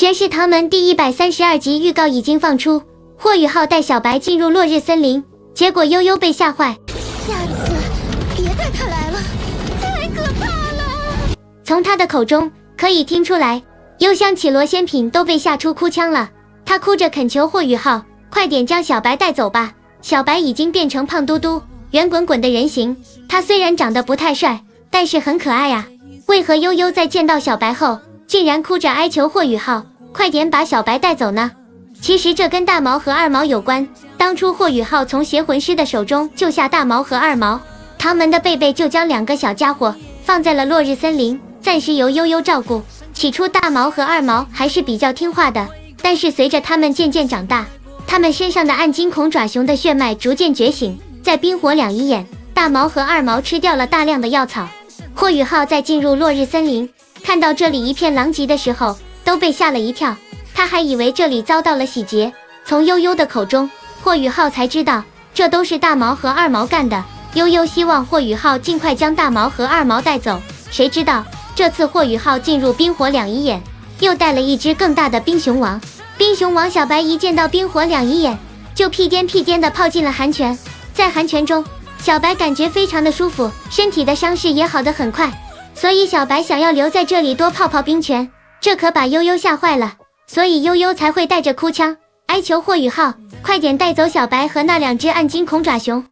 绝世唐门第132集预告已经放出，霍雨浩带小白进入落日森林，结果悠悠被吓坏。下次别带他来了，太可怕了。从他的口中可以听出来，幽香绮罗仙品都被吓出哭腔了。他哭着恳求霍雨浩，快点将小白带走吧。小白已经变成胖嘟嘟、圆滚滚的人形，他虽然长得不太帅，但是很可爱啊。为何悠悠在见到小白后，竟然哭着哀求霍雨浩快点把小白带走呢？其实这跟大毛和二毛有关。当初霍雨浩从邪魂师的手中救下大毛和二毛，唐门的贝贝就将两个小家伙放在了落日森林，暂时由悠悠照顾。起初大毛和二毛还是比较听话的，但是随着他们渐渐长大，他们身上的暗金恐爪熊的血脉逐渐觉醒。在冰火两仪眼，大毛和二毛吃掉了大量的药草。霍雨浩在进入落日森林，看到这里一片狼藉的时候，都被吓了一跳。他还以为这里遭到了洗劫，从悠悠的口中，霍雨浩才知道这都是大毛和二毛干的。悠悠希望霍雨浩尽快将大毛和二毛带走，谁知道这次霍雨浩进入冰火两仪眼，又带了一只更大的冰熊王。冰熊王小白一见到冰火两仪眼，就屁颠屁颠地泡进了寒泉。在寒泉中，小白感觉非常的舒服，身体的伤势也好得很快，所以小白想要留在这里多泡泡冰泉，这可把悠悠吓坏了，所以悠悠才会带着哭腔哀求霍雨浩快点带走小白和那两只暗金恐爪熊。